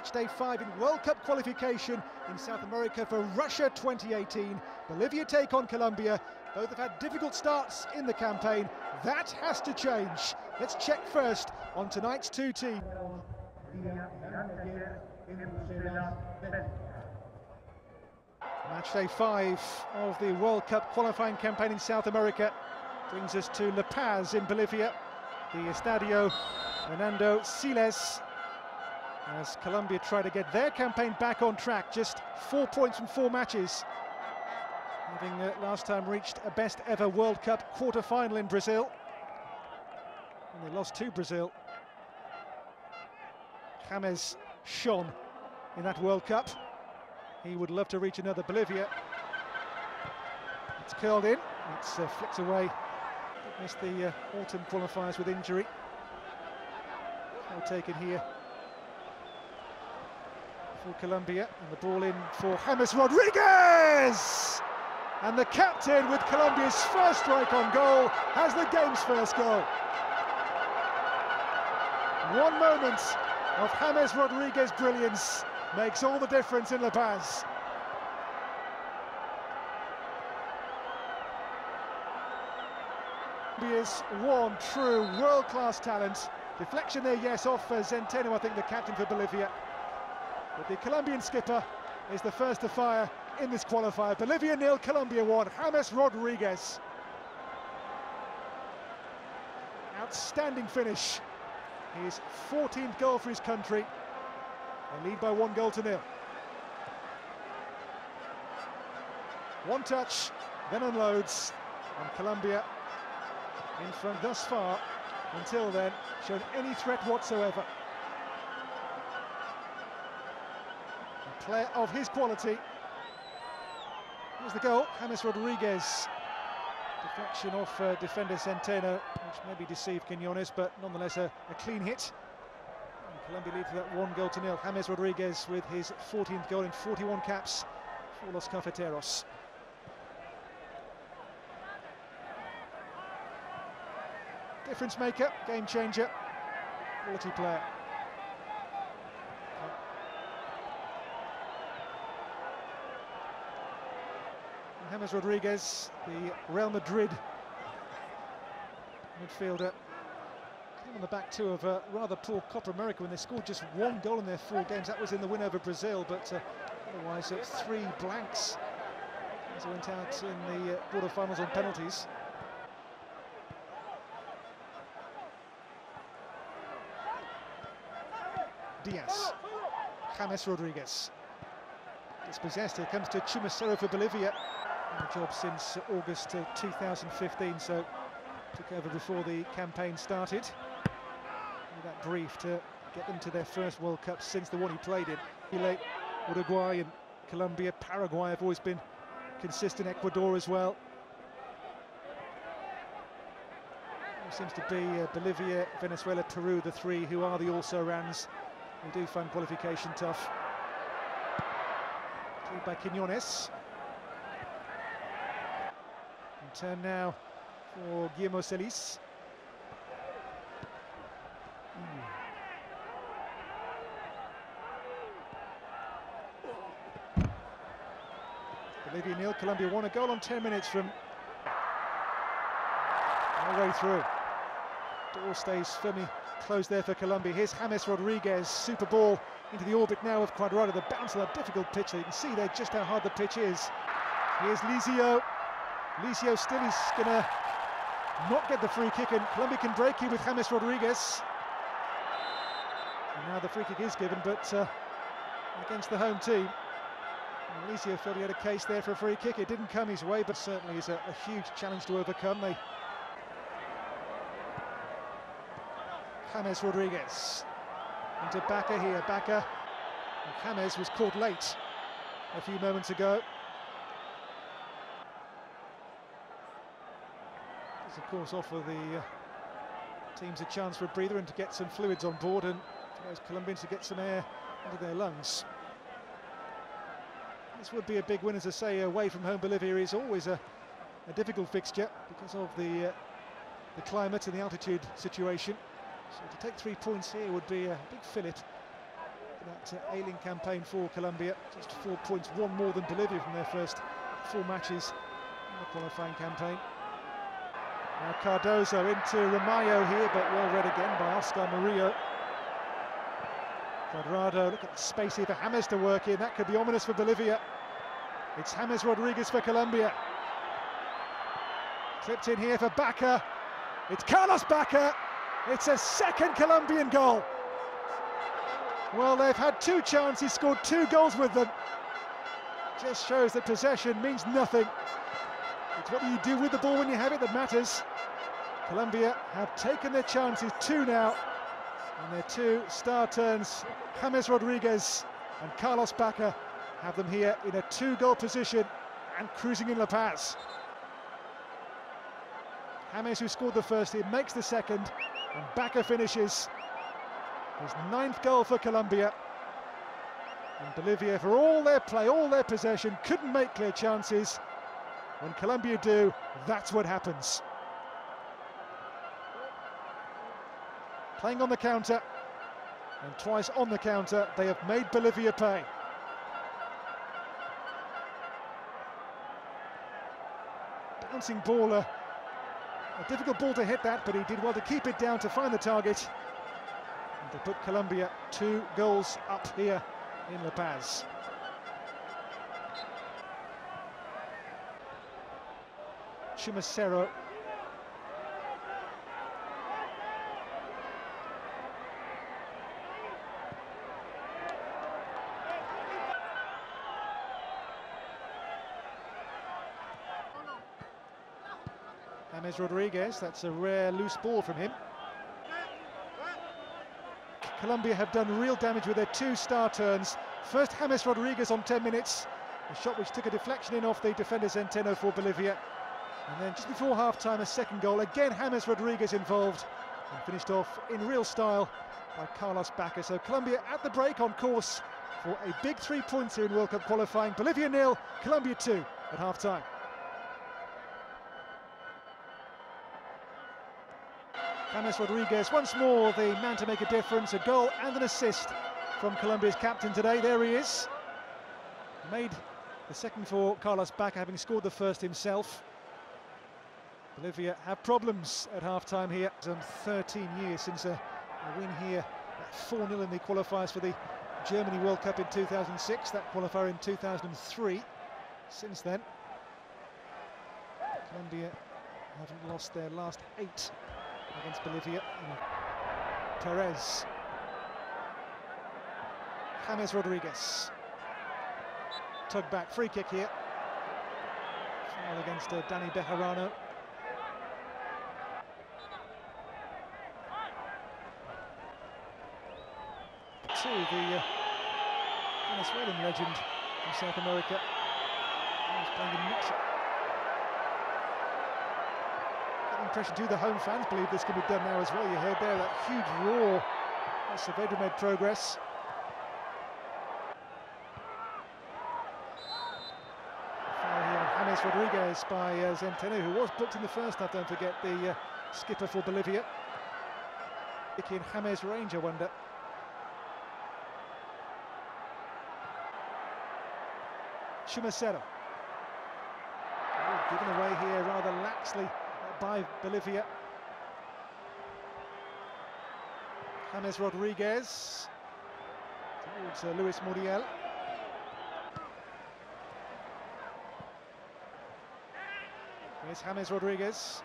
Match day 5 in World Cup qualification in South America for Russia 2018. Bolivia take on Colombia. Both have had difficult starts in the campaign. That has to change. Let's check first on tonight's two teams. Match day 5 of the World Cup qualifying campaign in South America brings us to La Paz in Bolivia, the Estadio Hernando Siles, as Colombia try to get their campaign back on track. Just 4 points from 4 matches, having last time reached a best ever World Cup quarter-final in Brazil, and they lost to Brazil. James shone in that World Cup. He would love to reach another. Bolivia, it's curled in, it's flicked away. Missed the autumn qualifiers with injury. Well taken here for Colombia, and the ball in for James Rodríguez! And the captain, with Colombia's first strike on goal, has the game's first goal. 1 moment of James Rodríguez brilliance makes all the difference in La Paz. Colombia's one true world-class talent. Deflection there, yes, off Centeno, I think the captain for Bolivia. But the Colombian skipper is the first to fire in this qualifier. Bolivia 0, Colombia 1. James Rodríguez. Outstanding finish. His 14th goal for his country. They lead by 1-0. One touch, then unloads, and Colombia in front thus far, until then, shown any threat whatsoever. A player of his quality. Here's the goal, James Rodríguez. Deflection off defender Centeno, which maybe deceived Quiñones, but nonetheless a clean hit. And Colombia lead for that 1-0. James Rodríguez with his 14th goal in 41 caps for Los Cafeteros. Difference maker, game changer, quality player. And James Rodríguez, the Real Madrid midfielder, came on the back too of a rather poor Copa America when they scored just 1 goal in their 4 games. That was in the win over Brazil, but otherwise 3 blanks as they went out in the quarter-finals on penalties. Diaz, James Rodríguez. Dispossessed, here comes to Chumacero for Bolivia. On the job since August 2015, so took over before the campaign started. With that brief to get them to their first World Cup since the one he played in. Chile, Uruguay and Colombia, Paraguay have always been consistent, Ecuador as well. It seems to be Bolivia, Venezuela, Peru, the 3 who are the also-rans. They do find qualification tough. Cleared by Quiñones. And turn now for Guillermo Celis. Bolivia 0, Colombia 1. A goal on 10 minutes from all the way through. Door stays firmly closed there for Colombia. Here's James Rodríguez, super ball into the orbit now of Cuadrado. The bounce of that difficult pitch. You can see there just how hard the pitch is. Here's Lizio. Lizio still is going to not get the free kick, and Colombia can break here with James Rodríguez. And now the free kick is given, but against the home team. And Lizio felt he had a case there for a free kick. It didn't come his way, but certainly is a huge challenge to overcome. James Rodríguez into Baca here. Baca, and James was caught late a few moments ago. This, of course, offer the teams a chance for a breather and to get some fluids on board, and for those Colombians to get some air into their lungs. This would be a big win, as I say. Away from home, Bolivia is always a difficult fixture because of the climate and the altitude situation. So to take 3 points here would be a big fillet. that ailing campaign for Colombia. Just 4 points, one more than Bolivia from their first 4 matches in the qualifying campaign. Now Cardozo into Ramallo here, but well read again by Oscar Murillo. Cuadrado, look at the space here for James to work in. That could be ominous for Bolivia. It's James Rodríguez for Colombia. Clipped in here for Baca. It's Carlos Baca. It's a second Colombian goal. Well, they've had 2 chances, scored 2 goals with them. Just shows that possession means nothing. It's what you do with the ball when you have it that matters. Colombia have taken their chances, 2 now. And their 2 star turns, James Rodríguez and Carlos Baca, have them here in a 2-goal position and cruising in La Paz. James, who scored the first, he makes the second, and Baca finishes his 9th goal for Colombia. And Bolivia, for all their play, all their possession, couldn't make clear chances. When Colombia do, that's what happens. Playing on the counter, and twice on the counter, they have made Bolivia pay. Bouncing ball, a difficult ball to hit that, but he did well to keep it down to find the target and to put Colombia 2 goals up here in La Paz. Chumacero. James Rodríguez, that's a rare loose ball from him. Colombia have done real damage with their 2 star turns. First, James Rodríguez on 10 minutes, a shot which took a deflection in off the defender Centeno for Bolivia. And then just before half-time, a second goal. Again, James Rodríguez involved, and finished off in real style by Carlos Baca. So Colombia at the break, on course for a big 3 points here in World Cup qualifying. Bolivia 0, Colombia 2 at half-time. James Rodríguez, once more the man to make a difference. A goal and an assist from Colombia's captain today. There he is. Made the second for Carlos Baca, having scored the first himself. Bolivia have problems at half-time here. Some 13 years since a win here, 4-0 in the qualifiers for the Germany World Cup in 2006, that qualifier in 2003. Since then, Colombia haven't lost their last 8 against Bolivia. Perez. James Rodríguez. Tug back, free kick here. Foul against Dani Bejarano. To the Venezuelan legend from South America. He's playing in Mexico. Impression to the home fans, believe this can be done now as well. You heard there that huge roar. That's Saavedra made progress. Foul here on James Rodríguez by Centeno, who was booked in the first half, don't forget, the skipper for Bolivia. Icky and James range, I wonder. Chumacero. Oh, given away here rather laxly by Bolivia. James Rodríguez towards Luis Muriel. Here's James Rodríguez.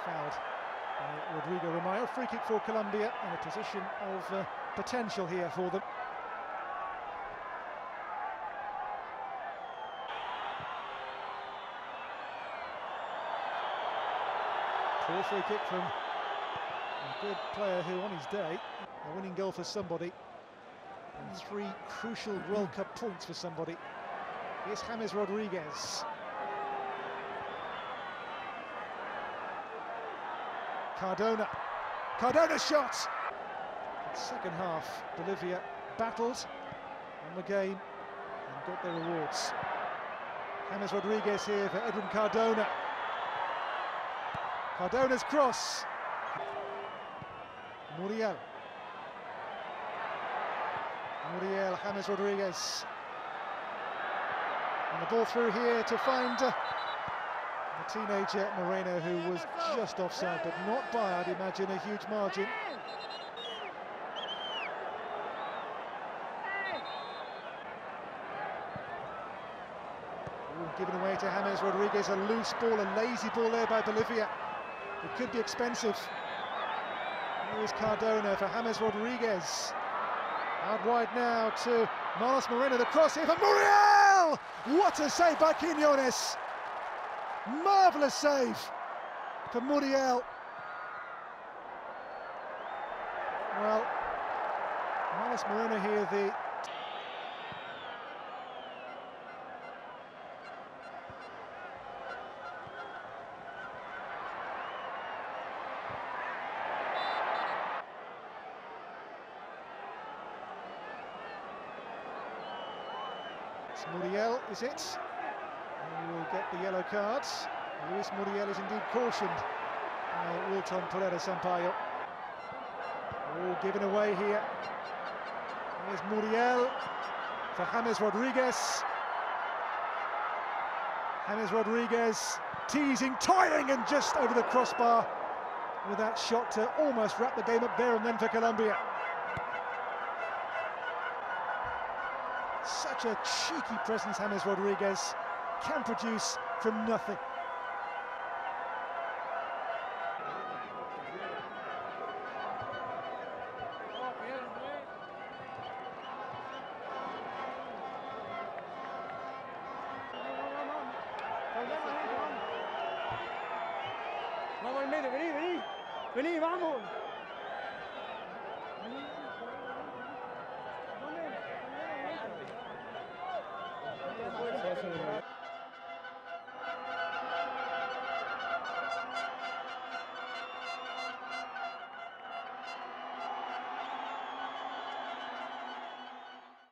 Fouled by Rodrigo Ramallo. Free kick for Colombia, in a position of potential here for them. Poor free kick from a good player who, on his day, a winning goal for somebody, and 3 crucial World Cup points for somebody. Here's James Rodríguez. Cardona shot! Second half, Bolivia battled on the game and got their rewards. James Rodríguez here for Edwin Cardona. Cardona's cross. Muriel. James Rodríguez. And the ball through here to find the teenager Moreno, who was just offside, but not by, I'd imagine, a huge margin. Given away to James Rodríguez, a loose ball, a lazy ball there by Bolivia. It could be expensive. Here is Cardona for James Rodríguez. Out wide now to Marlos Moreno, the cross here for Muriel! What a save by Quiñones! Marvellous save for Muriel. Well, Marlos Moreno here, the Muriel, is it? And we'll get the yellow cards. Luis Muriel is indeed cautioned by Wilton Pereira Sampaio. All given away here. Here's Muriel for James Rodríguez. James Rodríguez teasing, toying, and just over the crossbar with that shot to almost wrap the game up there and then for Colombia. Such a cheeky presence, James Rodríguez can produce from nothing. Vamos al medio, vení, vamos.